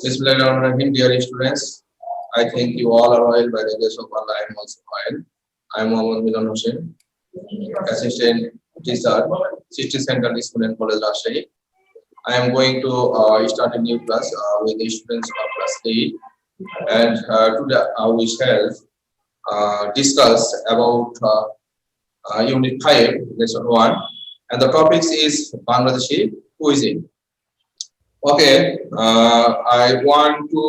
Bismillahirrahmanirrahim, dear students. I think you all are well by the grace of Allah. I am also well. I am Mohammad Milan Hussain, Assistant Teacher, City Central School and College, Rajshahi. I am going to start a new class with the students of class 8. And today we shall discuss about Unit 5, Lesson 1. And the topic is Bangladeshi cuisine. Okay, I want to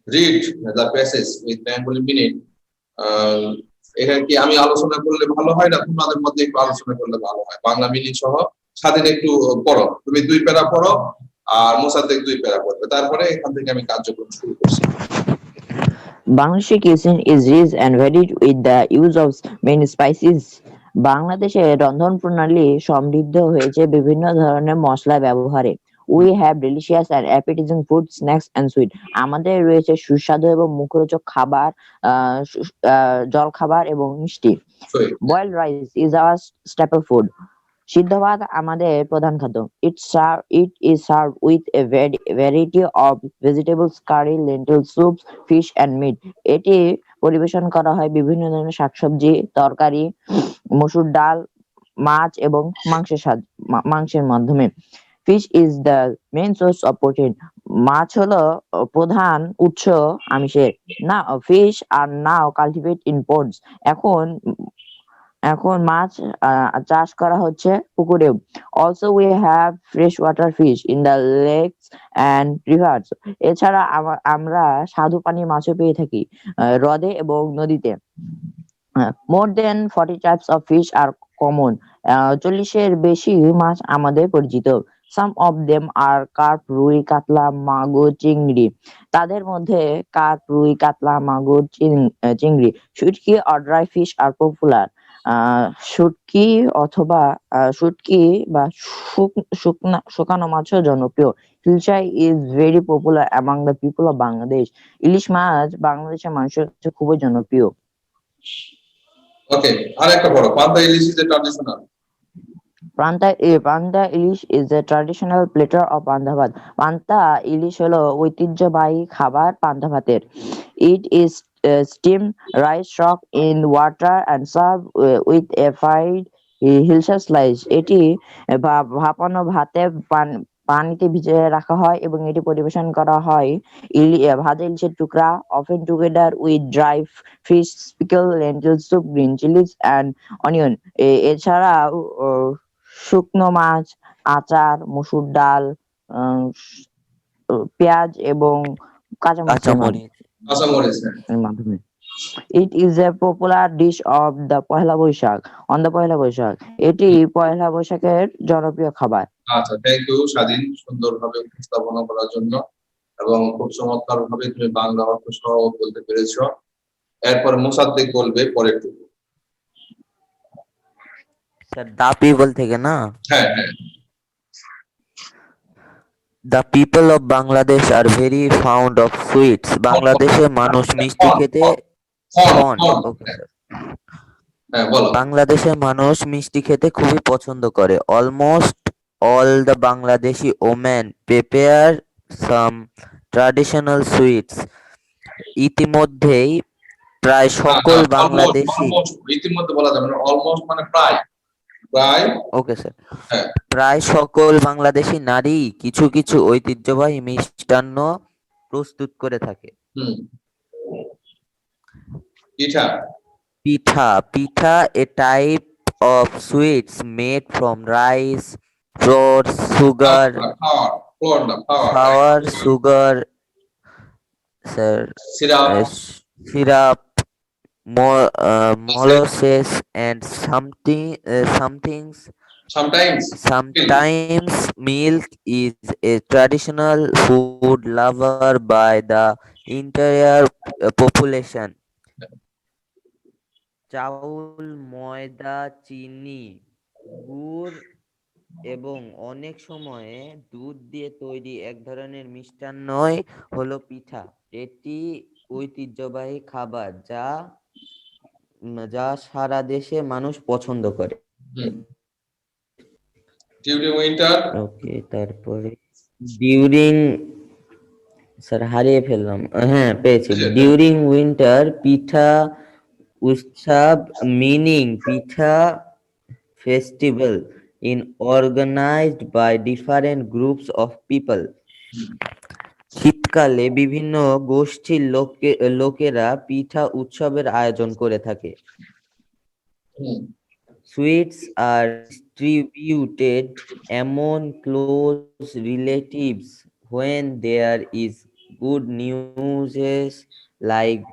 read the passage with Bengali minute. এখানে কি আমি আলোচনা করলে ভালো হয় না তোমাদের মধ্যে একটু আলোচনা করলে ভালো হয় বাংলা মিনিট সহ স্বাধীন একটু পড়ো তুমি 2 প্যারা পড়ো আর মোসাদ্দেক 2 প্যারা পড়বে তারপরে এখান থেকে আমি কার্যক্রম শুরু করছি Bangladeshi cuisine is rich and varied with the use of many spices. বাংলাদেশের রন্ধন প্রণালী সমৃদ্ধ হয়েছে বিভিন্ন ধরনের মশলা ব্যবহারে। We have delicious and appetizing food, snacks and sweet. আমাদের রয়েছে সুস্বাদু এবং মুখরোচক খাবার, জলখাবার এবং মিষ্টি। Boiled rice is our staple food. সিদ্ধ ভাত আমাদের প্রধান খাদ্য। It is served with a variety of vegetables, curry, lentil soups, fish and meat. এটি পরিবেশন করা হয় বিভিন্ন ধরনের শাকসবজি, তরকারি, মসুর ডাল, মাছ এবং মাংসের মাধ্যমে। Fish is the main source of protein. মাছ হলো প্রধান উৎস আমিষের। Now fish are now cultivated in ponds. এখন মাছ চাষ করা হচ্ছে পুকুরেও। Also we have freshwater fish in the lakes and rivers. এছাড়া আমরা স্বাদু পানির মাছও পেয়ে থাকি হ্রদে এবং নদীতে। More than 40 types of fish are common. 40-এর বেশি মাছ আমাদের পরিচিত। Some of them are carp, রুই, কাতলা, মাগুর, চিংড়ি। তাদের মধ্যে কার্প, রুই, কাতলা, মাগুর, চিংড়ি। শুটকি or dry fish are popular. শুটকি বা শুকানো মাছও জনপ্রিয়। হিলশাই is very popular among the people of Bangladesh. ইলিশ মাছ বাংলাদেশের মানুষের কাছে খুবই জনপ্রিয়। ওকে আরেকটা বড় পান্তা ইলিশ ইজ ট্র্যাডিশনাল পান্তা ইলিশ is a traditional platter of পান্তা ভাত। পান্তা ইলিশ হলো ঐতিহ্যবাহী খাবার পান্তা ভাতের। It is steamed rice soaked in water and served with a fried hilsa slice. এটি ভাপানো ভাতে পানিতে ভিজিয়ে রাখা হয় এবং এটি পরিবেশন করা হয় ভাজা ইলিশের টুকরা often together with dry fish, pickle, lentil soup, green chilies and onion. এছাড়াও শুকনো মাছ, আচার, মসুর ডাল, পেঁয়াজ এবং কাঁচামরিচের মাধ্যমে। It is a popular dish of the Pohela Boishakh on the Pohela Boishakh. এটি পহেলা বৈশাখের জনপ্রিয় খাবার। আচ্ছা থ্যাংক ইউ স্বাধীন সুন্দরভাবে উপস্থাপনা করার জন্য এবং খুব চমৎকার ভাবে তুমি বাংলা অর্থ সহ বলতে পেরেছো। এরপর মোসাদ্দেক বলবে পরেরটুকু। স্যার দা পিপল থেকে না? হ্যাঁ হ্যাঁ। The people of Bangladesh are very fond of sweets. বাংলাদেশের মানুষ মিষ্টি খেতে বাংলাদেশের মানুষ মিষ্টি খেতে খুবই পছন্দ করে। Almost all the Bangladeshi women prepare some traditional sweets. ইতিমধ্যেই প্রায় সকল বাংলাদেশি ইতিমধ্যে বলা যাবে না অলমোস্ট মানে প্রায় ওকে স্যার প্রায় সকল বাংলাদেশি নারী কিছু কিছু ঐতিহ্যবাহী মিষ্টান্ন প্রস্তুত করে থাকে। পিঠা a type of sweets made from rice, flour, sugar, syrup, molasses and sometimes milk is a traditional food lover by the entire population. চাউল, ময়দা, চিনি, গুড় এবং অনেক সময়ে দুধ দিয়ে তৈরি এক ধরনের মিষ্টান্নই হলো পিঠা। এটি ঐতিহ্যবাহী খাবার যা সারা দেশে মানুষ পছন্দ করে। ডিউরিং উইন্টার ওকে তারপরে ডিউরিং স্যার হারিয়ে ফেললাম। হ্যাঁ, পেয়েছি। বুঝলে? During winter pitha utsav meaning pitha festival in organised by different groups of people. শীতকালে বিভিন্ন গোষ্ঠীর লোকেরা পিঠা উৎসবের আয়োজন করে থাকে। হুম, Sweets are distributed among close relatives when there is good news like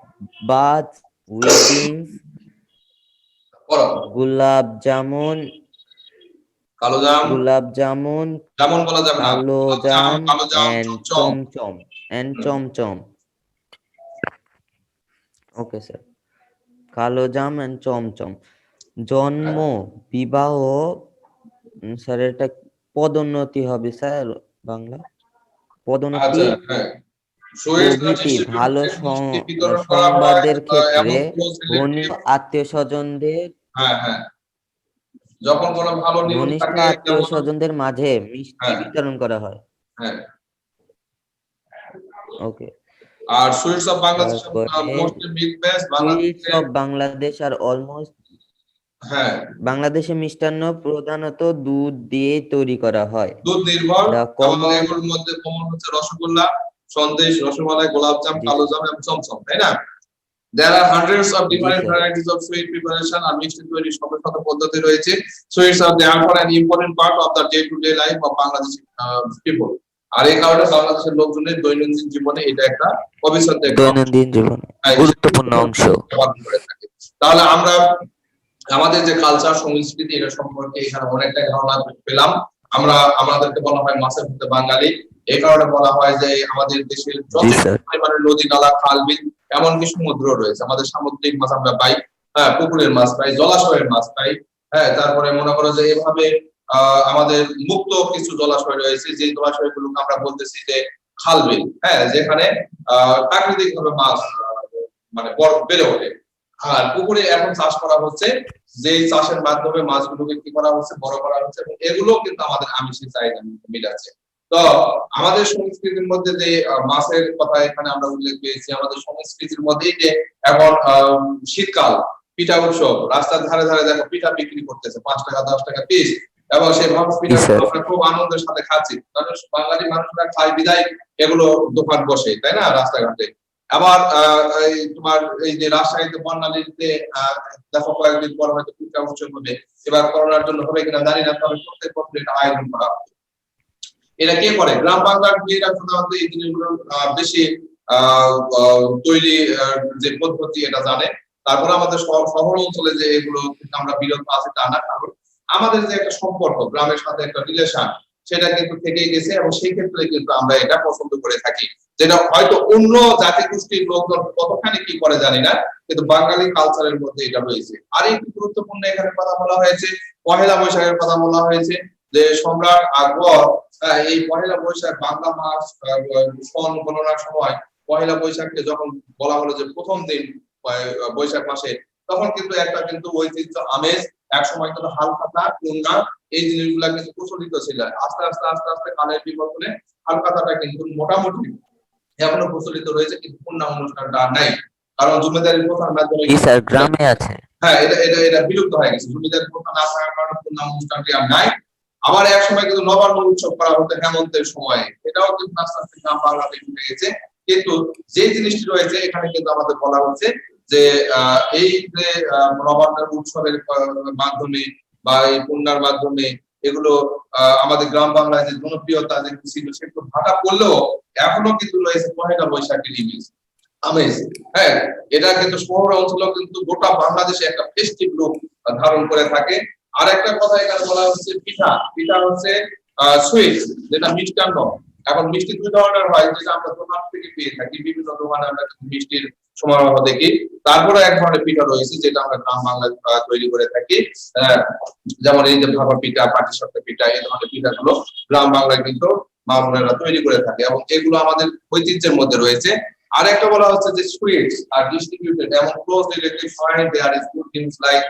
births, weddings, পড়ো। gulab jamun, কালো জাম, জামুন বলা যাবে না, গোলাপ জাম, kalojan, কালো জাম, and chamcham. Hmm, chomchom. Okay, sir. Kalojam and chamcham. জন্ম, বিবাহ, স্যার এটা পদোন্নতি হবে স্যার, বাংলা পদোন্নতি আচ্ছা, হ্যাঁ। সুইটস আর প্রভৃতি ভালো ডিস্ট্রিবিউটেড মিষ্টি বিতরণ করা হয় সংবাদের ক্ষেত্রে এমন ক্লোজ রিলেটিভ। ঘনিষ্ঠ আত্মীয় স্বজনদের হ্যাঁ, হ্যাঁ। যখন কোনো ভালো নিউজ ঘনিষ্ঠ থাকে আত্মীয় যেমন, স্বজনদের মাঝে মিষ্টি হ্যাঁ, বিতরণ করা হয়। হ্যাঁ। ওকে, আর সুইটস অফ বাংলাদেশ তারপরে মোস্টলি মিল্ক বেস সুইটস বাংলাদেশে। অফ বাংলাদেশ আর অলমোস্ট হ্যাঁ, বাংলাদেশে মিষ্টান্ন প্রধানত দুধ দিয়ে তৈরি করা হয়। দুধ নির্ভর দ্য এবং কমন এগুলোর মধ্যে কমন হচ্ছে রসগোল্লা, সন্দেশ, রসমালাই, গোলাপজাম, জি কালো জাম এবং চমচম, তাই না? There are hundreds of G different sir varieties of sweet preparation আর মিষ্টি তৈরির শত শত পদ্ধতি রয়েছে। Sweets are therefore an important part of the day-to-day life of Bangladeshi people. আর এই কারণে বাংলাদেশের লোকজনের দৈনন্দিন জীবনে এটা একটা অবিচ্ছেদ্য একটা অংশ দৈনন্দিন জীবনে গুরুত্বপূর্ণ অংশ। পালন করে থাকে। তাহলে আমরা আমাদের যে কালচার সংস্কৃতি এটা সম্পর্কে এখানে অনেকটা ধারণা পেলাম। আমরা আমাদেরকে বলা হয় মাছের মধ্যে বাঙালি, এই কারণে বলা হয় যে আমাদের দেশের জি যথেষ্ট স্যার পরিমাণে নদী নালা খাল বিল এমনকি সমুদ্র রয়েছে। আমাদের সামুদ্রিক মাছ আমরা পাই, হ্যাঁ, পুকুরের মাছ পাই, জলাশয়ের মাছ পাই, হ্যাঁ। তারপরে মনে করো যে এভাবে আমাদের মুক্ত কিছু জলাশয় রয়েছে, যে জলাশয়গুলোকে আমরা বলতেছি যে খাল বিল, হ্যাঁ, যেখানে প্রাকৃতিক ভাবে মাছ মানে বেড়ে ওঠে। আর পুকুরে এখন চাষ করা হচ্ছে, যে চাষের মাধ্যমে মাছগুলোকে কি করা হচ্ছে, বড় করা হচ্ছে, এবং এগুলো কিন্তু আমাদের আমিষের চাহিদা মিটাচ্ছে। তো আমাদের সংস্কৃতির মধ্যে যে মাছের কথা এখানে আমরা উল্লেখ পেয়েছি, আমাদের সংস্কৃতির মধ্যেই যে এখন শীতকাল পিঠা উৎসব, রাস্তার ধারে ধারে দেখো পিঠা বিক্রি করতেছে 5 টাকা 10 টাকা পিস, এবং সেই ভাব জি পিঠা স্যার আমরা খুব আনন্দের সাথে খাচ্ছি, কারণ বাঙালি মানুষরা খায় বিদায় এগুলো দোকান বসে, তাই না, রাস্তাঘাটে। আবার এই তোমার এই যে রাজশাহীতে বর্ণালীতে দেখো কয়েকদিন পর হয়তো পিঠা উৎসব হবে, এবার করোনার জন্য হবে কিনা জানি না, তবে প্রত্যেক বছর এটা আয়োজন করা হয়। এটা কে করে? গ্রাম বাংলার মেয়েরা সাধারণত এই জিনিসগুলো বেশি তৈরি যে পদ্ধতি এটা জানে। তারপরে আমাদের শহর অঞ্চলে যে এগুলো থেকে আমরা বিরত আছি তা না, কারণ আমাদের যে একটা সম্পর্ক গ্রামের সাথে একটা রিলেশন সেটা কিন্তু থেকেই গেছে, এবং সেই ক্ষেত্রে কিন্তু আমরা এটা পছন্দ করে থাকি, যেটা হয়তো অন্য জাতি গোষ্ঠীর লোকজন কতখানি কি করে জানি না, কিন্তু বাঙালি কালচারের মধ্যে এটা রয়েছে। আর একটু গুরুত্বপূর্ণ এখানে কথা বলা হয়েছে, পহেলা বৈশাখের কথা বলা হয়েছে, যে সম্রাট আকবর এই পহেলা বৈশাখ বাংলা মাস সন গণনার সময় পহেলা বৈশাখকে যখন বলা হলো যে প্রথম দিন বৈশাখ মাসে, তখন কিন্তু একটা কিন্তু ঐতিহ্য আমেজ, এক সময় কিন্তু হালখাতা কুন্না এই জিনিসগুলা কিন্তু প্রচলিত ছিল। আস্তে আস্তে আস্তে আস্তে কালের বিবর্তনে হালখাতাটা কিন্তু মোটামুটি এখনো প্রচলিত রয়েছে, কিন্তু কুন্না অনুষ্ঠানটা আর নাই, কারণ জমিদারি প্রথার মাধ্যমে। জি স্যার গ্রামে আছে। হ্যাঁ, এটা এটা এটা বিলুপ্ত হয়ে গেছে, জমিদারি প্রথা না থাকার কারণে কুন্না অনুষ্ঠানটি আর নাই। আবার এক সময় কিন্তু নবান্ন উৎসব করা হতো হেমন্তের সময়ে, এটাও কিন্তু আস্তে আস্তে গ্রাম বাংলাতে ঢুকে গেছে। কিন্তু যে জিনিসটি রয়েছে এখানে কিন্তু আমাদের বলা হচ্ছে যে এই যে নবান্নের উৎসবের মাধ্যমে বা এই পূর্ণার মাধ্যমে এগুলো আমাদের গ্রাম বাংলায় যে জনপ্রিয়তা যে ছিল সেগুলো ভাটা পড়লেও এখনো কিন্তু রয়েছে পহেলা বৈশাখের ইমেজ আমেজ। হ্যাঁ, এটা কিন্তু শহর অঞ্চলেও কিন্তু গোটা বাংলাদেশে একটা ফেস্টিভ রূপ ধারণ করে থাকে। আর একটা কথা এখানে বলা হচ্ছে পিঠা, পিঠা হচ্ছে সুইট, যেটা মিষ্টান্ন। এখন মিষ্টি দুই ধরনের হয়, যেটা আমরা দোকান থেকে পেয়ে থাকি, বিভিন্ন দোকানে আমরা মিষ্টির সমারোহ দেখি। তারপরে এক ধরনের পিঠা রয়েছে যেটা আমরা গ্রাম বাংলায় তৈরি করে থাকি, যেমন এই যে ভাপা পিঠা, পাটিসাপটা পিঠা, এই ধরনের পিঠাগুলো গ্রাম বাংলায় কিন্তু মা বোনেরা তৈরি করে থাকে, এবং এগুলো আমাদের ঐতিহ্যের মধ্যে রয়েছে। আর একটা বলা হচ্ছে যে সুইটস আর ডিস্ট্রিবিউটেড এবং close relative find there is good things like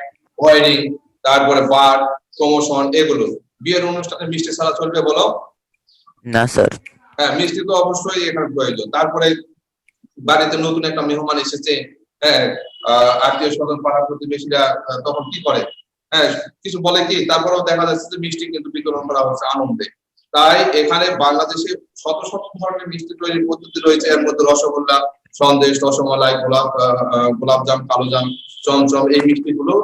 wedding, তারপরে বার্থ, প্রমোশন, এগুলো। বিয়ের অনুষ্ঠানে মিষ্টি ছাড়া চলবে বলো? না স্যার। হ্যাঁ, মিষ্টি তো অবশ্যই এখানে প্রয়োজন। তারপরে বাড়িতে নতুন একটা মেহমান এসেছে, হ্যাঁ, আত্মীয় স্বজন পাড়া প্রতিবেশীরা তখন কি করে, হ্যাঁ, কিছু বলে কি, তারপরেও দেখা যাচ্ছে যে মিষ্টি কিন্তু বিতরণ করা হচ্ছে আনন্দে। তাই এখানে বাংলাদেশে শত শত ধরনের মিষ্টি তৈরির পদ্ধতি রয়েছে। এর মধ্যে রসগোল্লা, সন্দেশ, রসমালাই, গোলাপজাম, কালোজাম, চমচম, এই মিষ্টিগুলো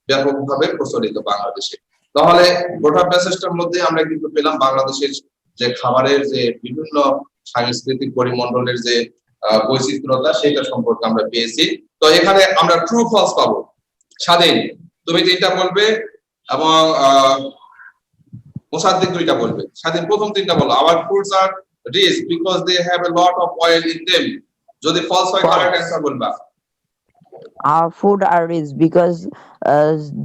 ব্যাপকভাবে প্রচলিত বাংলাদেশে। তাহলে গোটা প্যাসেজটার মধ্যে আমরা কিন্তু পেলাম বাংলাদেশের যে খাবারের যে বিভিন্ন সাংস্কৃতিক পরিমণ্ডলের যে বৈচিত্র্যতা, সেটা সম্পর্কে আমরা পেয়েছি। তো এখানে আমরা ট্রু ফলস পাবো। স্বাধীন, তুমি তিনটা বলবে এবং মোসাদ্দেক দুইটা বলবে। স্বাধীন প্রথম তিনটা বলো। Our foods are rich because they have a lot of oil in them. যদি ফলস হয় কারেক্ট অ্যান্সার বলবা। Our food are rich because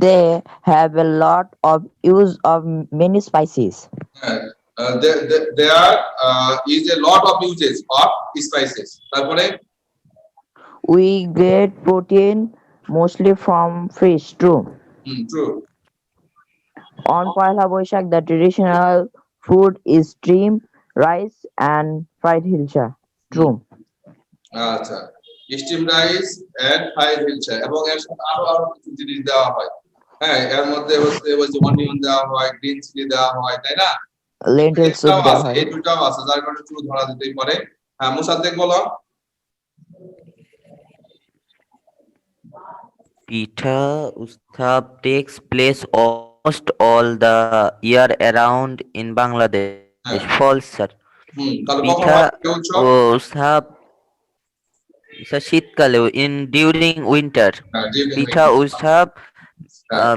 they have a lot of use of many spices. হ্যাঁ, there is a lot of uses of spices। তারপরে We get protein mostly from fish. True. True. On Poila Boishak, the traditional food is steamed rice and fried hilcha. True. আচ্ছা, steam rice and fried hilsa, এবং এর সাথে আরো আরো কিছু জিনিস দেওয়া হয়। হ্যাঁ, এর মধ্যে হচ্ছে ওই যে অনিয়ন দেওয়া হয়, গ্রিন চিলি দেওয়া হয়, তাই না? Lentil soup এটাও দেওয়া আছে, হয়। এই দুটাও আছে, যার কারণে চুল ধরা দিতেই পারে। হ্যাঁ, মুসাদ্দেক বলো। Pitha Utsav takes place almost all the year around in Bangladesh. হ্যাঁ, False, sir. তাহলে কখন পিঠা হয় এই উৎসব? উৎসব স্যার শীতকালে ডিউরিং উইন্টার। হ্যাঁ, during পিঠা winter। উৎসব হ্যাঁ,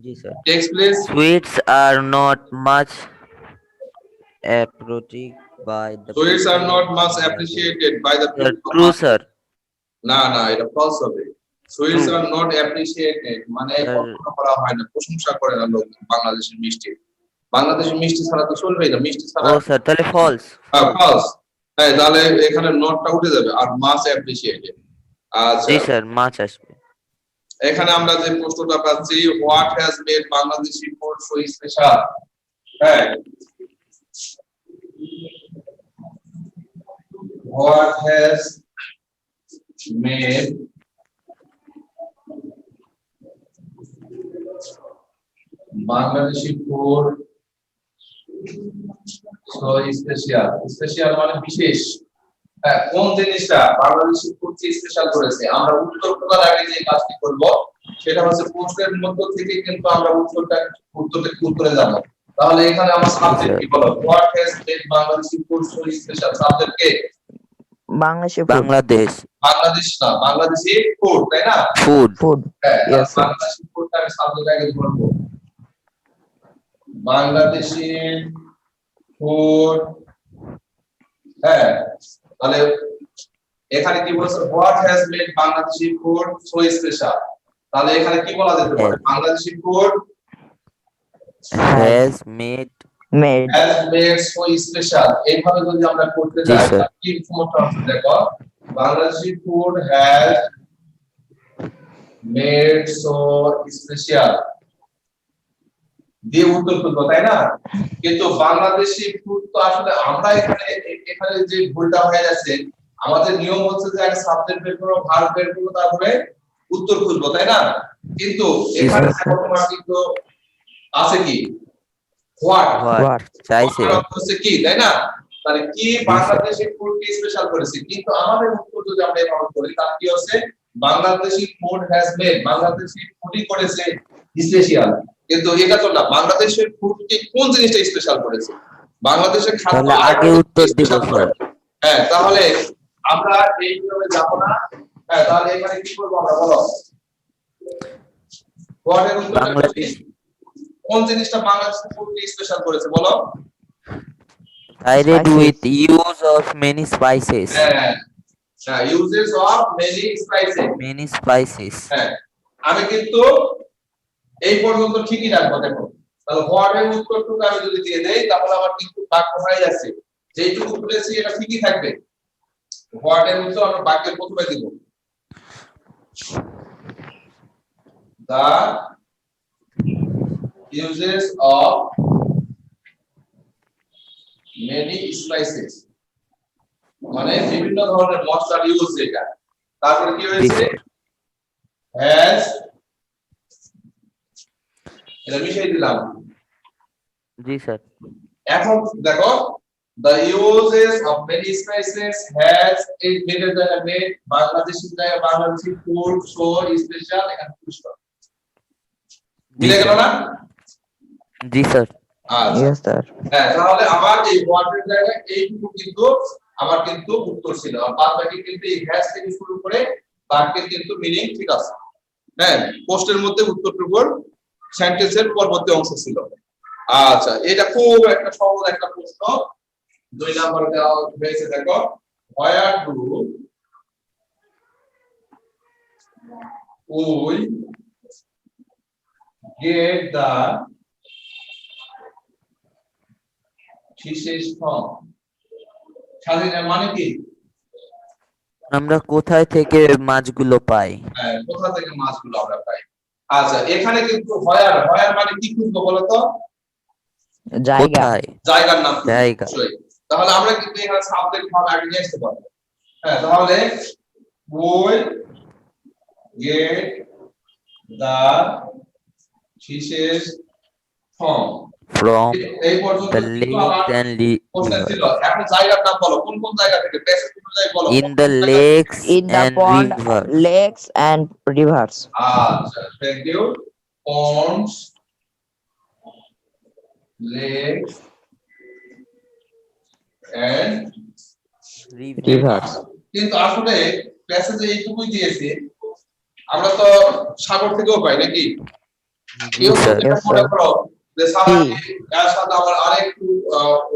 জি sir. takes place। Sweets are not much appreciated by the Sweets are people not of much Bangladesh. appreciated by the Sir, people of true sir. না না, এটা ফলস হবে। Sweets True. Are not appreciated মানে Sir, কখনো করা হয় না, প্রশংসা করে না লোক বাংলাদেশের মিষ্টি। বাংলাদেশের মিষ্টি ছাড়া তো চলবেই না, মিষ্টি ছাড়া ও স্যার তাহলে ফলস। ফলস। হ্যাঁ, তাহলে এখানে নটটা উঠে যাবে, আর মাছ অ্যাপ্রিসিয়েটেড। আচ্ছা, জি স্যার মাছ আসবে। এখানে আমরা যে প্রশ্নটা পাচ্ছি, what has made Bangladeshi food so special. হ্যাঁ, what has made Bangladeshi food so special. Special মানে বিশেষ। হ্যাঁ, কোন জিনিসটা বাংলাদেশি ফুডকে স্পেশাল করেছে? আমরা উত্তর খোঁজার আগে যে কাজটি করব সেটা হচ্ছে প্রশ্নের মধ্য থেকে কিন্তু আমরা উত্তরে যাব। তাহলে এখানে আমার সাবজেক্ট কি বলো? What has made Bangladeshi food so special. Subject K? Bangladeshi food. Bangladesh Bangladesh না, বাংলাদেশি ফুড, তাই না? ফুড। Food. হ্যাঁ, Yes, sir. বাংলাদেশি ফুডটা আমি সাবজেক্ট আগে ধরবো। বাংলাদেশি ফুড। হ্যাঁ, তাহলে এখানে কি বলছে? What has made Bangladeshi food so special. তাহলে এখানে কি বলা যেতে পারে? Bangladeshi food has made Made. Has made so special. এইভাবে যদি আমরা করতে জি যাই, স্যার। কি সমস্যা হচ্ছে দেখো, Bangladeshi food has made so special দিয়ে উত্তর করবো, তাই না? কিন্তু বাংলাদেশি ফুড তো আসলে আমরা এখানে এখানে যে ভুলটা হয়ে যাচ্ছে, আমাদের নিয়ম হচ্ছে যে আগে সাবজেক্ট বের করবো, ভার্ব বের করবো, তারপরে উত্তর খুঁজবো, তাই না? কিন্তু এখানে তোমার কিন্তু আছে কি? হোয়াট। হোয়াট চাইছে। হচ্ছে কি, তাই না? তাহলে কি বাংলাদেশি ফুড কি স্পেশাল করেছে? কিন্তু আমাদের উত্তর যদি আমরা এভাবে করি, তাহলে কি হচ্ছে? Bangladeshi food has made, Bangladeshi ফুডই করেছে স্পেশাল। কিন্তু এটা তো না, বাংলাদেশের ফুড কি কোন জিনিসটা স্পেশাল করেছে? বাংলাদেশের খাদ্য তাহলে আগে উত্তর দিব স্যার। হ্যাঁ, তাহলে আমরা এই নিয়মে যাব না। হ্যাঁ, তাহলে এখানে কি করব আমরা, বলো? হোয়াটের উত্তরটা বাংলাদেশ কোন জিনিসটা বাংলাদেশের ফুড কি স্পেশাল করেছে বলো? Added Spices. with use of many spices. হ্যাঁ, হ্যাঁ, uses of many spices. Many spices. হ্যাঁ, আমি কিন্তু এই পর্যন্ত ঠিকই রাখবো। দেখো, তাহলে হোয়াটের উত্তরটুকু আমি যদি দিয়ে দেই, তাহলে আমার কিন্তু বাক্য হয়ে যাচ্ছে। যেইটুকু বলেছি এটা ঠিকই থাকবে। হোয়াটের উত্তর আমরা বাক্যের প্রথমে দিব। The uses of many spices মানে বিভিন্ন ধরনের মশলার ইউজ যেটা তারপরে কি জি হয়েছে স্যার হ্যাজ এটা মিশিয়ে দিলাম জি স্যার এখন দেখো the uses of many spices has a made Bangladeshi food so special and special জি মিলে গেল স্যার না জি স্যার আচ্ছা Yes, sir. হ্যাঁ তাহলে আমার এই ওয়ার্ডের জায়গায় এইটুকু কিন্তু আমার কিন্তু উত্তর ছিল আর বাদ বাকি কিন্তু এই হ্যাশ থেকে শুরু করে বাক্যের কিন্তু মিনিং ঠিক আছে হ্যাঁ পোস্টের মধ্যে উত্তরটুকুর সেন্টেন্সের পরবর্তী অংশ ছিল আচ্ছা এটা খুব একটা সহজ একটা প্রশ্ন 2 নম্বরে দেওয়া হয়েছে দেখো where do we get the fishes from স্বাধীনের মানে কি আমরা কোথায় থেকে মাছগুলো পাই হ্যাঁ, কোথা থেকে মাছগুলো আমরা পাই আচ্ছা এখানে কিন্তু হয়ার মানে কি খুঁজবো বলো তো জায়গা। কোথায় জায়গার নাম খুঁজবো, জায়গা। অবশ্যই। তাহলে আমরা কিন্তু এখানে সাবজেক্ট ভাব আগে নিয়ে আসতে পারবো হ্যাঁ তাহলে we get the fishes from from এই পর্যন্ত the কিন্তু আমার lakes and প্রশ্ন rivers ছিল এখন জায়গার নাম বলো কোন কোন জায়গা থেকে প্যাসেজ কোন জায়গায় বলো in the কোন জায়গা থেকে? lakes In the and pond, rivers lakes, and rivers. আচ্ছা thank you ponds lakes and Rivers. কিন্তু আসলে প্যাসেজে এইটুকুই দিয়েছে আমরা তো সাগর থেকেও পাই নাকি জি কেউ স্যার যদি Yes, মনে sir. করো যে সাগরকে Sea. এর সাথে আবার আরেকটু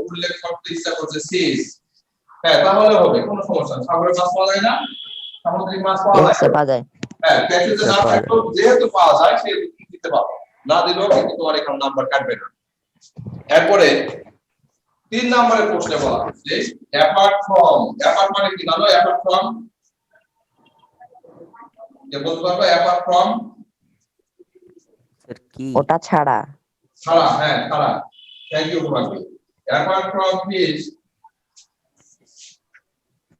উল্লেখ করতে ইচ্ছা করছে সিস হ্যাঁ তাহলে হবে কোনো সমস্যা নেই সাগরের মাছ পাওয়া যায় না সামুদ্রিক মাছ পাওয়া Yes, যায় sir. পাওয়া যায়। হ্যাঁ প্যাকেজে আচ্ছা, না পাওয়া থাকলেও যেহেতু পাওয়া যায় সেহেতু কি দিতে পারো না দিলেও কিন্তু তোমার এখানে নাম্বার কাটবে না এরপরে 3 নম্বরের প্রশ্নে বলা হচ্ছে অ্যাপার্ট মানে কি জানো অ্যাপার্ট ফ্রম কে বলতে পারবে অ্যাপার্ট ফ্রম স্যার কি ওটা ছাড়া। ছাড়া হ্যাঁ ছাড়া থ্যাংক ইউ তোমাকে apart from fish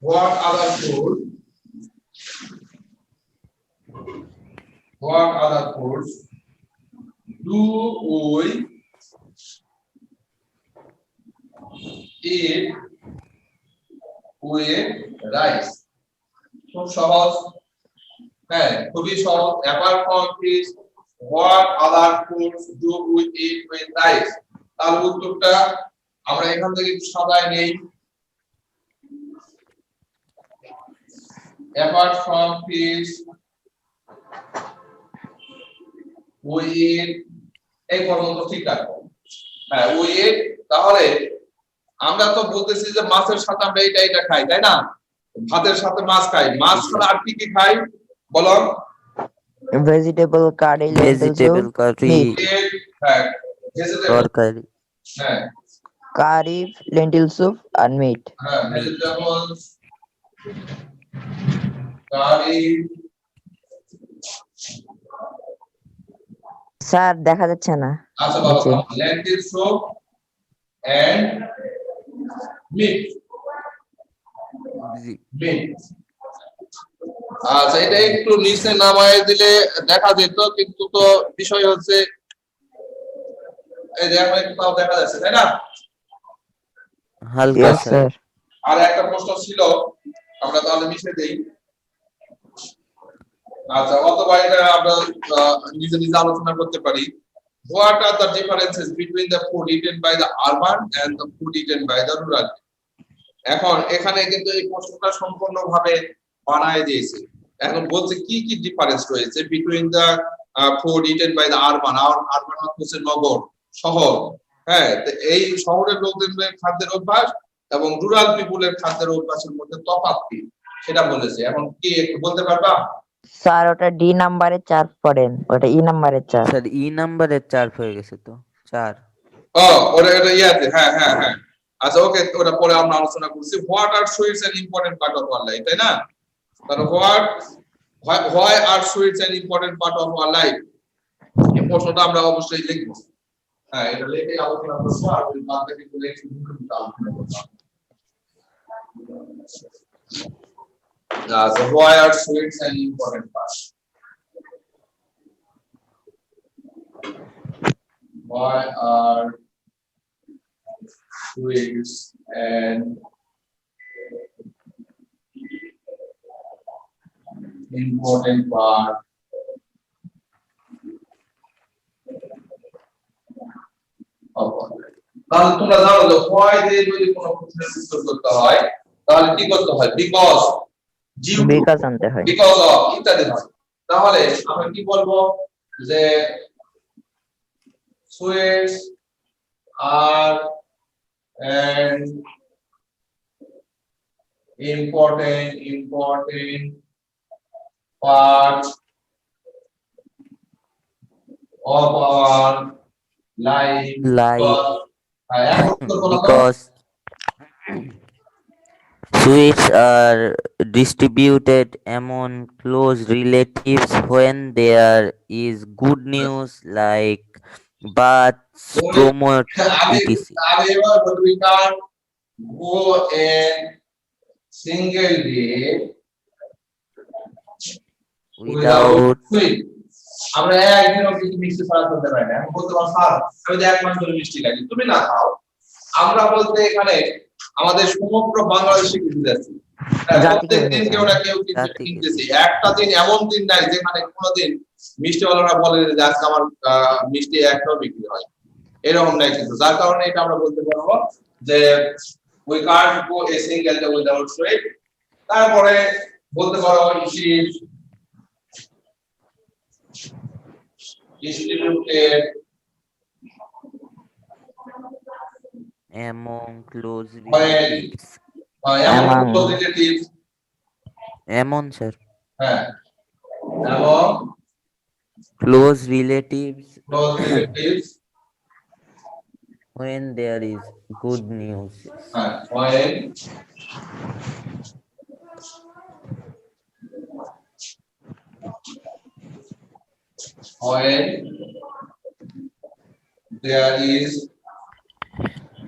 what other food what other foods do we eat with rice খুব সহজ হ্যাঁ খুবই সহজ apart from fish what other foods do we eat with rice তার উত্তরটা আমরা এখান থেকে একটু সাজায় নেই apart from fish we eat এই পর্যন্ত ঠিক রাখো হ্যাঁ we eat তাহলে আমরা তো বলতেছি যে মাছের সাথে আমরা এটা খাই তাই না ভাতের সাথে মাছ খাই মাছ ছাড়া আর কি কি খাই বলো Vegetable curry, lentil vegetable soup, কারি meat. Egg, হ্যাঁ vegetable তরকারি হ্যাঁ Curry, lentil soup, and meat. হ্যাঁ vegetables curry স্যার দেখা যাচ্ছে না। আচ্ছা বাবা নিচে। lentil soup and meat G meat আচ্ছা এটা একটু নিচে নামায় দিলে দেখা যেত কিন্তু তো বিষয় হচ্ছে এই যে এখন একটু তাও দেখা যাচ্ছে তাই না হালকা Yes, স্যার sir. আর একটা প্রশ্ন ছিল আমরা তাহলে মিশে দেই আচ্ছা অথবা এটা আমরা নিজে নিজে আলোচনা করতে পারি what are the differences between the food eaten by the urban and the food eaten by the rural এখন এখানে কিন্তু এই প্রশ্নটা সম্পূর্ণভাবে বানায় দিয়েছে এখন বলছে কি কি ডিফারেন্স রয়েছে between the food eaten by the urban urban হচ্ছে নগর শহর হ্যাঁ তো এই শহরের লোকদের খাদ্যের অভ্যাস এবং রুরাল পিপুলের খাদ্যের অভ্যাসের মধ্যে তফাৎ কি সেটা বলেছে এখন কি একটু বলতে পারবা স্যার ওটা ডি নাম্বারের 4 পড়েন, ওটা ই নাম্বারের 4। স্যার ই নাম্বারের 4 হয়ে গেছে তো 4 ও ওটা এটা ইয়াতে হ্যাঁ হ্যাঁ হ্যাঁ আচ্ছা ওকে ওটা পরে আমরা আলোচনা করছি what are sweets N important part of our life তাই না তাহলে why are sweets an important part of our life এই প্রশ্নটা আমরা অবশ্যই লিখব হ্যাঁ, এটা লেখে আলোচনা করবো আর ওই বাদ বাকি গুলো একটু আলোচনা করবো। So why are sweets an important part? Why are sweets an important part of life? তাহলে তোমরা জানো যে why দিয়ে যদি কোনো প্রশ্নের উত্তর করতে হয় তাহলে কি করতে হয়? বিকজ, ডিউ টু, বিকাশ আনতে হয়। বিকজ অফ ইত্যাদি হয়। তাহলে আমরা কি বলবো যে sweets are an important part of our life Life এখন উত্তর বলো তো। because sweets are distributed among close relatives when there is good news like births, promote, আগে etc. আগে এবার we can't go a single day Without sweet. আমরা একদিনও কিছু মিষ্টি ছাড়া করতে পারি না। আমি বলতে পারবো স্যার আমি তো 1 মাস ধরে মিষ্টি খাই, তুমি না খাও। আমরা বলতে এখানে আমাদের সমগ্র বাংলাদেশে কিছু যাচ্ছি প্রত্যেক দিন কেউ না কেউ কিছু জাতিকে কিনতেছি। একটা দিন এমন দিন নাই যেখানে কোনোদিন মিষ্টিওয়ালারা বলে যে আজকে আমার মিষ্টি একটাও বিক্রি হয়, এরকম নাই কিন্তু। যার কারণে এটা আমরা বলতে পারবো যে we can't go a single day without sweet। তারপরে বলতে পারো distributed among close when relatives. among Among- close relatives, Among, sir. হ্যাঁ, among Close relatives close relatives, when there is good news. হ্যাঁ, when there is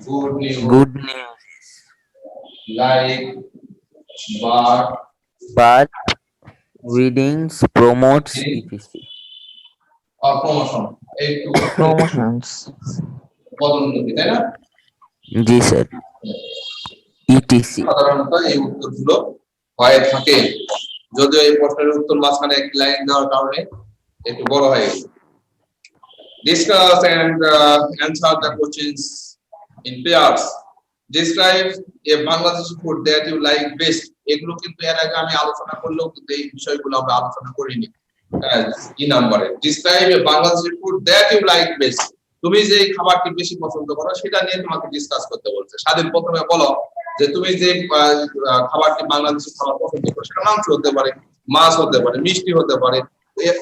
good news Good news. like birth, But weddings promotes etc. or promotion, একটু Promotions. পদোন্নতি, তাই না? জি sir, etc. সাধারণত এই উত্তরগুলো হয়ে থাকে, যদিও এই প্রশ্নের উত্তর মাঝখানে একটি লাইন দেওয়ার কারণে একটু বড় হয়ে গেছে। Discuss and answer the questions in pairs. Describe a Bangladeshi food that you like best. এগুলো কিন্তু এর আগে আমি আলোচনা করলেও কিন্তু এই বিষয়গুলো আমরা আলোচনা করিনি। কি নাম্বারে? Describe a Bangladeshi food that you like best. তুমি যে খাবারটি বেশি পছন্দ করো সেটা নিয়ে তোমাকে ডিসকাস করতে বলছে। স্বাধীন প্রথমে বলো যে তুমি যে খাবারটি বাংলাদেশি খাবার পছন্দ করো, সেটা মাংস হতে পারে, মাছ হতে পারে, মিষ্টি হতে পারে,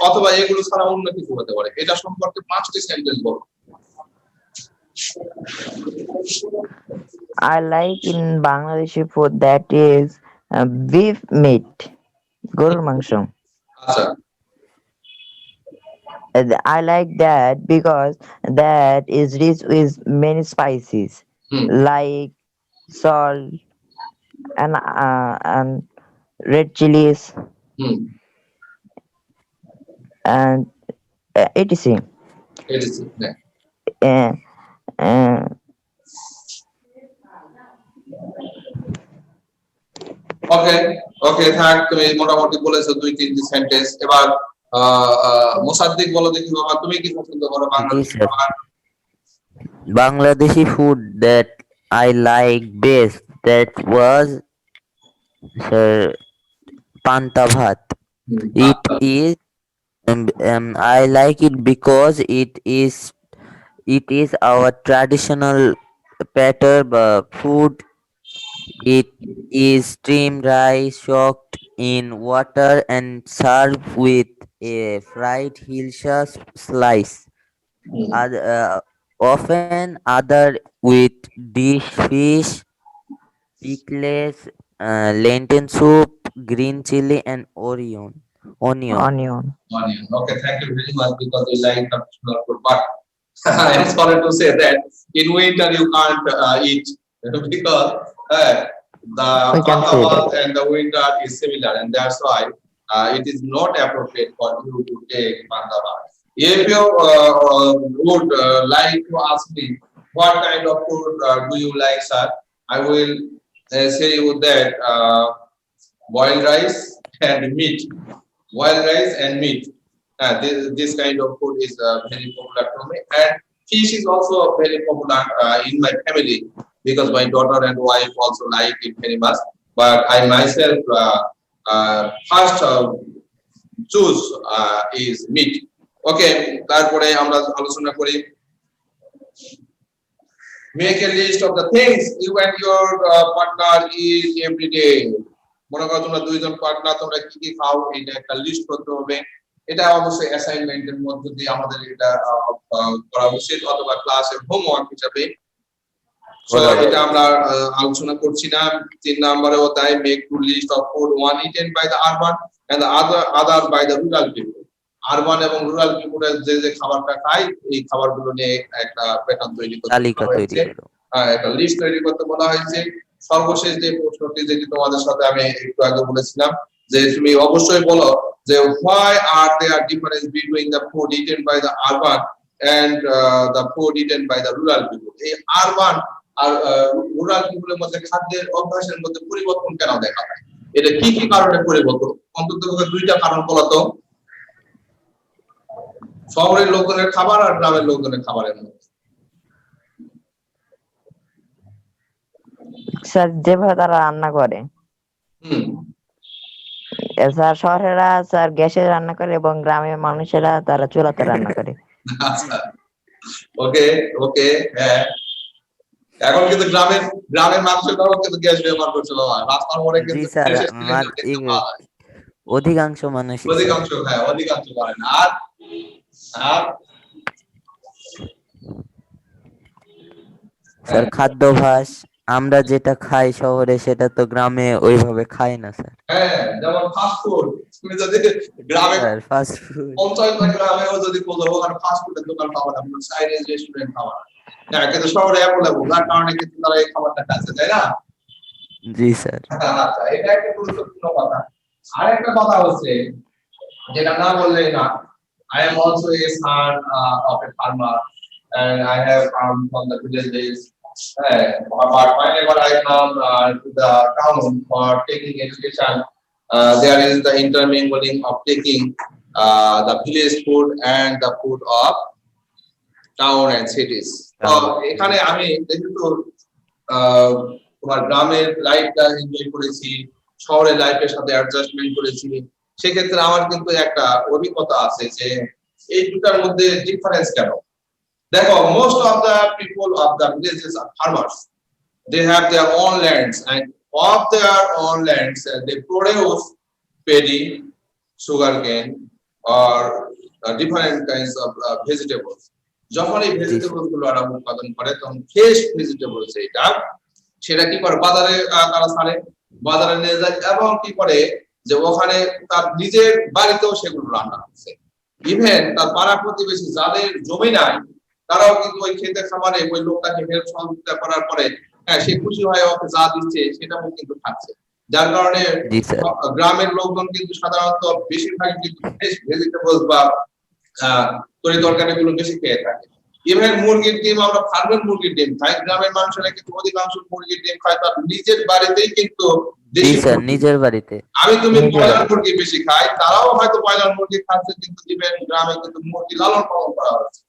অথবা এগুলো ছাড়া অন্য কিছু হতে পারে। এটা সম্পর্কে 5টি সেন্টেন্স বলো। I like in Bangladeshi food that is beef meat, গরুর মাংস। আচ্ছা, I like that because that is rich with many spices hmm, like salt and red chilies hmm, and etc. এটা ঠিক, হ্যাঁ। Uh, uh, ওকে, ওকে, থাক, তুমি মোটামুটি বলেছো 2-3টি সেন্টেন্স। এবার মোসাদ্দিক বলো দেখি বাবা, তুমি কি পছন্দ করো বাংলাদেশি স্যার। খাবার? Bangladeshi food that I like best that was sir panta bhat. Hmm, It is I like it because it is our traditional patter food. It is steamed rice soaked in water and served with a fried hilsa slice. Hmm, Often other with dish fish, pickles, lentil soup, green chili, and onion. onion. onion. Okay, thank you very much because you like traditional food. But I am sorry to say that in winter you can't eat because the We can say Pandavad that. and the winter is similar, and that's why it is not appropriate for you to take Pandavad. If you would like to ask me what kind of food do you like, sir, I will say you that boiled rice and meat. Boiled rice and meat. This kind of food is very popular for me. And fish is also very popular in my family because my daughter and wife also like it very much. But I myself first choose is meat. Okay, তারপরে আমরা আলোচনা করি make a list of the things you and your partner eat every day. মনে করো তোমরা দুইজন partner তোমরা কি কি খাও এটা একটা লিস্ট করতে হবে। এটা অবশ্যই অ্যাসাইনমেন্টের মধ্যে দিয়ে আমাদের এটা করা উচিত অথবা ক্লাসের হোমওয়ার্ক হিসাবে। সো এটা আমরা আলোচনা করছি না। 3 নম্বরে অধ্যায় make to list of food one eaten by the urban and the other by the rural people. Urban এবং রুরাল পিপলের যে যে খাবারটা খায় এই খাবারগুলো নিয়ে একটা প্যাটার্ন তৈরি করতে তালিকা তৈরি করো। একটা লিস্ট তৈরি করতে বলা হয়েছে। সর্বশেষ যে প্রশ্নটি যেটি তোমাদের সাথে আমি একটু আগে বলেছিলাম যে তুমি অবশ্যই বলো যে why are there difference between the food eaten by the urban and the food eaten by the rural people? এই আরবান আর রুরাল পিপলের মধ্যে খাদ্যের অভ্যাসের মধ্যে পরিবর্তন কেন দেখা যায়? এটা কি কি কারণে পরিবর্তন? অন্তত দুইটা কারণ বলো তো। শহরের লোকজনের খাবার আর গ্রামের লোকজনের খাবারের মধ্যে। স্যার যেভাবে তারা রান্না করে স্যার শহরেরা স্যার গ্যাসে রান্না করে এবং গ্রামের মানুষেরা তারা চুলাতে রান্না করে। আচ্ছা ওকে ওকে হ্যাঁ এখন কিন্তু গ্রামের মানুষেরাও কিন্তু গ্যাস ব্যবহার করছে বাবা রাস্তার মোড়ে কিন্তু গ্যাসের সিলিন্ডার দেখতে পাওয়া যায়। অধিকাংশ মানুষ অধিকাংশ হ্যাঁ অধিকাংশ করে না। আর স্যার খাদ্যাভ্যাস আমরা যেটা খাই শহরে সেটা তো গ্রামে ওইভাবে খাই না স্যার। হ্যাঁ যেমন ফাস্ট ফুড তুমি যদি গ্রামে ফাস্ট ফুড পঞ্চায়েত গ্রামেও যদি কোথাও ওখানে ফাস্ট ফুডের দোকান পাওয়া না চাইনিজ রেস্টুরেন্ট পাওয়া না কিন্তু শহরে অ্যাভেলেবল যার কারণে কিন্তু তারা এই খাবারটা খাচ্ছে তাই না? জি স্যার। আচ্ছা এটা একটা গুরুত্বপূর্ণ কথা। আরেকটা কথা হচ্ছে যেটা না বললেই না I am also a son of a farmer and I have come from the villages. But whenever I come to the town for taking education, there is the intermingling of taking the village food and the food of town and cities. So এখানে আমি যেহেতু তোমার গ্রামের লাইফটা enjoy করেছি শহরের লাইফের সাথে অ্যাডজাস্টমেন্ট করেছি সেক্ষেত্রে আমার কিন্তু একটা অভিজ্ঞতা আছে যে এই দুটার মধ্যে ডিফারেন্স কেন। দেখো most of the people of the villages are farmers. They have their own lands and of their own lands they produce paddy, sugarcane or different kinds of vegetables. যখন এই ভেজিটেবলস গুলো ওরা উৎপাদন করে তখন ফ্রেশ ভেজিটেবলস সেটা কি করে বাজারে তারা ছাড়ে বাজারে নিয়ে যায় এবং কি করে যে ওখানে তার নিজের বাড়িতেও সেগুলো রান্না করছে। ইভেন তার পাড়া প্রতিবেশী যাদের জমি নাই তারাও কিন্তু ওই খেতে খামারে ওই লোকটাকে হেল্প সহযোগিতা করার পরে হ্যাঁ সে খুশি হয়ে ওকে যা দিচ্ছে সেটাও কিন্তু খাচ্ছে। যার কারণে গ্রামের লোকজন কিন্তু সাধারণত বেশিরভাগ কিন্তু ফ্রেশ ভেজিটেবলস বা তরি তরকারিগুলো বেশি খেয়ে থাকে। ইভেন মুরগির ডিম আমরা ফার্মের মুরগির ডিম খাই গ্রামের মানুষেরা কিন্তু অধিকাংশ মুরগির ডিম খায় তার নিজের বাড়িতেই কিন্তু নিজের বাড়িতে। আমি তুমি ব্রয়লার মুরগি বেশি খাই তারাও হয়তো ব্রয়লার মুরগি খাচ্ছে কিন্তু ইভেন গ্রামে কিন্তু মুরগি লালন পালন করা হচ্ছে।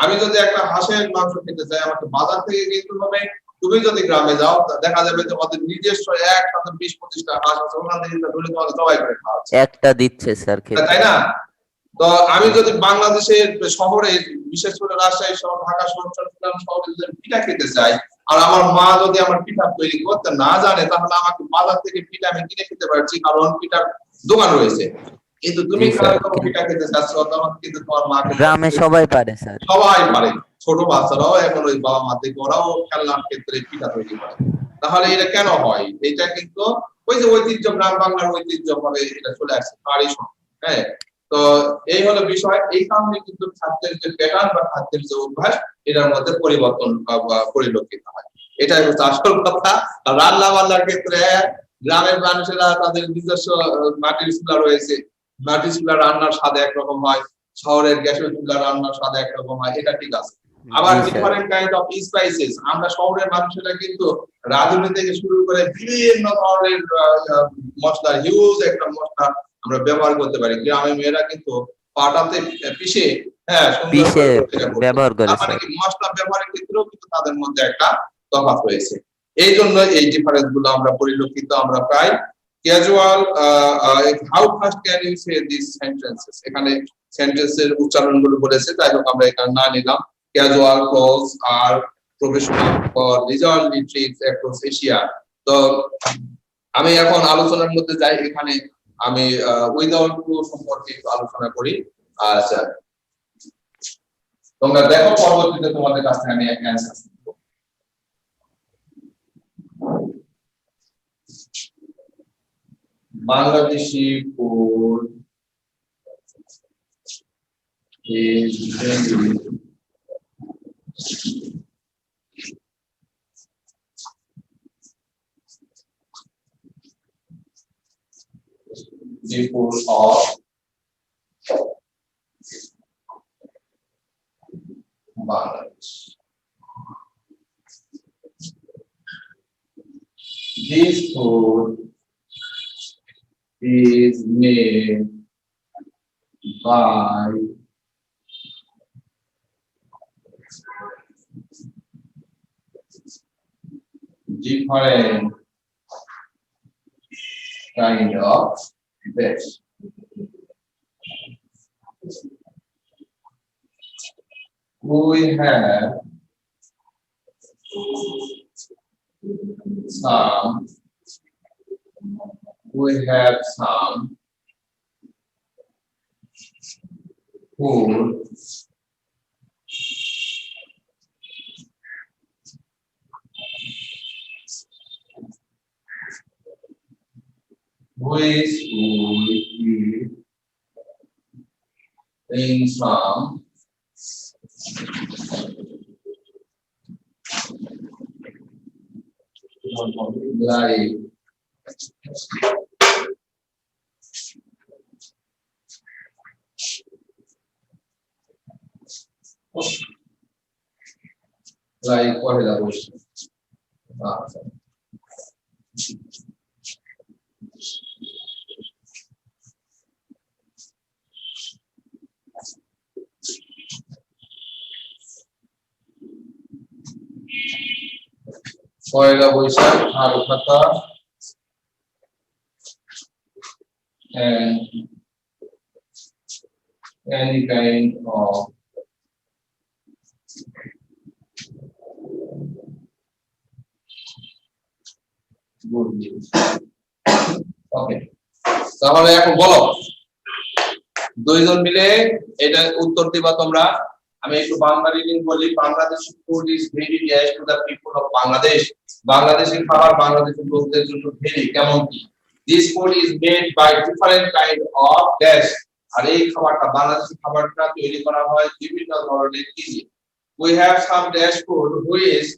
আমি যদি একটা হাঁসের মাংস খেতে চাই আমাকে বাজার থেকে কিনতে হবে। তুমি যদি গ্রামে যাও দেখা যাবে যে আমাদের নিজস্ব একসাথে 20-25টা হাঁস আছে ওখান থেকে ধরে তোমাদের জবাই করে খাওয়া হচ্ছে একটা দিচ্ছে স্যার খেতে তাই না? তো আমি যদি বাংলাদেশের শহরে বিশেষ করে রাজশাহী শহর ঢাকা শহর চট্টগ্রাম শহরে যদি পিঠা খেতে চাই আর আমার মা যদি আমার পিঠা তৈরি করতে না জানে তাহলে আমাকে বাজার থেকে পিঠা আমি কিনে খেতে পারছি কারণ পিঠার দোকান রয়েছে। কিন্তু তুমি পিঠা খেতে চাচ্ছ তখন কিন্তু তোমার মাকে গ্রামে সবাই পারে স্যার সবাই পারে ছোট বাচ্চারাও এখন ওই বাবা মা থেকে ওরাও খেলনার ক্ষেত্রে পিঠা তৈরি করে। তাহলে এটা কেন হয়? এটা কিন্তু ওই যে ঐতিহ্য গ্রাম বাংলার ঐতিহ্য ভাবে এটা চলে আসছে ট্রাডিশন। হ্যাঁ তো তো এই হলো বিষয়। এই কারণে কিন্তু খাদ্যের যে প্যাটার্ন বা খাদ্যের যে অভ্যাস এটার মধ্যে পরিবর্তন পরিলক্ষিত হয়। এটাই হচ্ছে আসল কথা। রান্না বান্নার ক্ষেত্রে গ্রামের মানুষেরা তাদের নিজস্ব মাটির চুলা রয়েছে, মাটির চুলা রান্নার স্বাদ একরকম হয়, শহরের গ্যাসের চুলা রান্নার স্বাদ একরকম হয়, এটা ঠিক আছে। আবার জি sir. Different kind of spices, আমরা শহরের মানুষেরা কিন্তু রাঁধুনি থেকে শুরু করে বিভিন্ন ধরনের মশলা, হিউজ একটা মশলা আমরা ব্যবহার করতে পারি। গ্রামের মেয়েরা কিন্তু পাটাতে পিষে, হ্যাঁ, সুন্দর পিষে করে এটা করতে ব্যবহার পারে। করে তার মানে স্যার। কি মশলা ব্যবহারের ক্ষেত্রেও কিন্তু তাদের মধ্যে একটা তফাৎ রয়েছে। এই জন্য এই ডিফারেন্স গুলো আমরা পরিলক্ষিত আমরা পাই। Casual, how fast can you say this sentences, এখানে সেন্টেন্সের উচ্চারণ গুলো বলেছে, তাই হোক আমরা এখানে না নিলাম। ক্যাজুয়াল ক্লোথস আর professional for leisurely trips across Asia. তো আমি এখন আলোচনার মধ্যে যাই। এখানে আমি উইদাউট ক্লু সম্পর্কে একটু আলোচনা করি। আচ্ছা, তোমরা দেখো পরবর্তীতে তোমাদের কাছে আমি একটা অ্যান্সার দেব। Bangladeshi food is very the food of Bangladesh. This food is made by different kind of fish. We have some food which we eat in some like Pohela Boishakh. আচ্ছা, পয়লা বৈশাখ, আলু ভাতা, and any kind of good news. Okay, তাহলে এখন বলো, দুইজন মিলে এটা উত্তর দিবা তোমরা। আমি একটু বাংলা রিডিং বলি। Bangladesh food is very dear to the people of Bangladesh. বাংলাদেশের খাবার বাংলাদেশের লোকদের জন্য ভেরি কেমন কি। This food is made by different kind of dish. আর এই খাবারটা, বাংলাদেশি খাবারটা তৈরি করা হয় বিভিন্ন ধরনের কি দিয়ে। We have some dash food which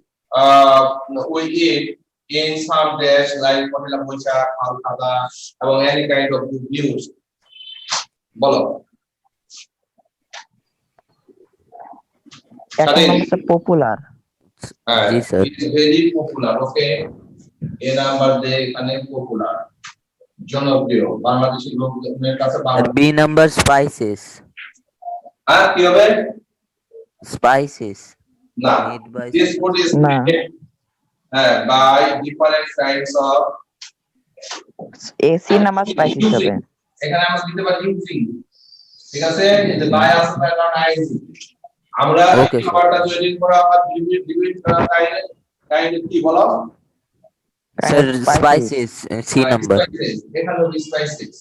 we eat in some dash like Pohela Boishakh, আলু ভাতা এবং any kind of good news. বলো। এক নম্বর পপুলার। হ্যাঁ, জি sir. it is very popular. Okay, এ নাম্বার দে এখানে পপুলার, জনপ্রিয়, বাংলাদেশি লোকদের কাছে বাংলা। B number spices. হ্যাঁ, কি হবে? স্পাইসেস না, made by this food is না। made by different kinds of এসি নাম্বার স্পাইসিস হবে। এখানে আমরা দিতে পারি ইউজিং, ঠিক আছে? এই যে বাই আছে তার কারণে আইজি। আমরা Okay, sir. খাবারটা তৈরি করা হয় বিভিন্ন কাইন্ড কি বলো? Sir spices C number. এখানে স্পাইসেস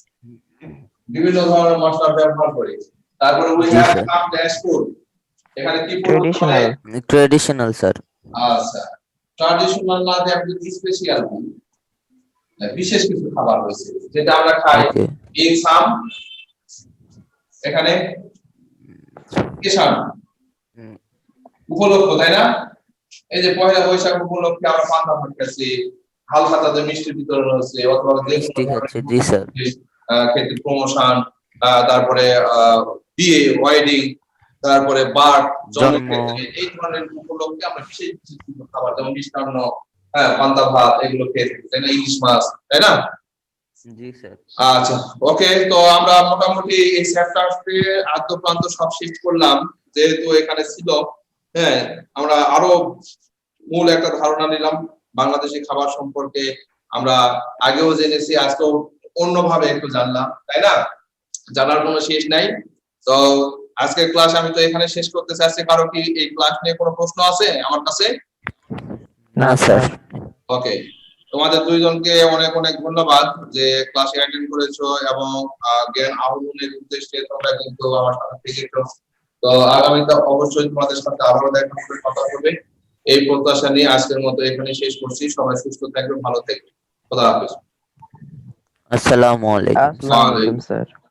বিভিন্ন ধরনের মশলা ব্যবহার করে। তারপরে we G, have sir. some dash food, এখানে কি food ট্রেডিশনাল। Traditional sir. আচ্ছা, ট্র্যাডিশনাল না দিয়ে আপনি স্পেশাল বিশেষ কিছু খাবার রয়েছে যেটা আমরা খাই ওকে। in some এখানে কিষান হুম, উপলক্ষ, তাই না? এই যে পয়লা বৈশাখ উপলক্ষে আমরা পান্তা ভাত খাচ্ছি, হালখাতাতে মিষ্টি বিতরণ হচ্ছে, অথবা যে মিষ্টি খাচ্ছে, জি স্যার। ক্ষেত্রে প্রমোশন, তারপরে বিয়ে, ওয়েডিং, তারপরে বার্থ, জন্ম। জন্মক্ষেত্রে এই ধরনের উপলক্ষে আমরা বিশেষ বিশেষ কিছু খাবার যেমন মিষ্টান্ন, হ্যাঁ, পান্তা ভাত এগুলো খেয়ে থাকি, তাই না? ইলিশ মাছ, তাই না? জি স্যার। আচ্ছা, ওকে, তো আমরা মোটামুটি এই চ্যাপ্টারকে আদ্য প্রান্ত সব শেষ করলাম, যেহেতু এখানে ছিল, হ্যাঁ, আমরা আরো মূল একটা ধারণা নিলাম বাংলাদেশি খাবার সম্পর্কে। আমরা আগেও জেনেছি, আজকেও অন্যভাবে একটু জানলাম, তাই না? জানার কোনো শেষ নাই। তো আজকের ক্লাস আমি তো এখানে শেষ করতে চাচ্ছি। কারো কি এই ক্লাস নিয়ে কোনো প্রশ্ন আছে আমার কাছে? না স্যার। ওকে, তোমাদের দুইজনকে অনেক অনেক ধন্যবাদ যে ক্লাসে অ্যাটেন্ড করেছো এবং জ্ঞান আহরণের উদ্দেশ্যে তোমরা কিন্তু আমার সাথে থেকেছো। তো আগামীতে অবশ্যই তোমাদের সাথে আবারও দেখা হবে, কথা হবে। এই প্রত্যাশা নিয়ে আজকের মতো এখানে শেষ করছি। সবাই সুস্থ থাকবে, ভালো থাকবে। খোদা হাফেজ। আসসালামু আলাইকুম। আসসালামু আলাইকুম স্যার।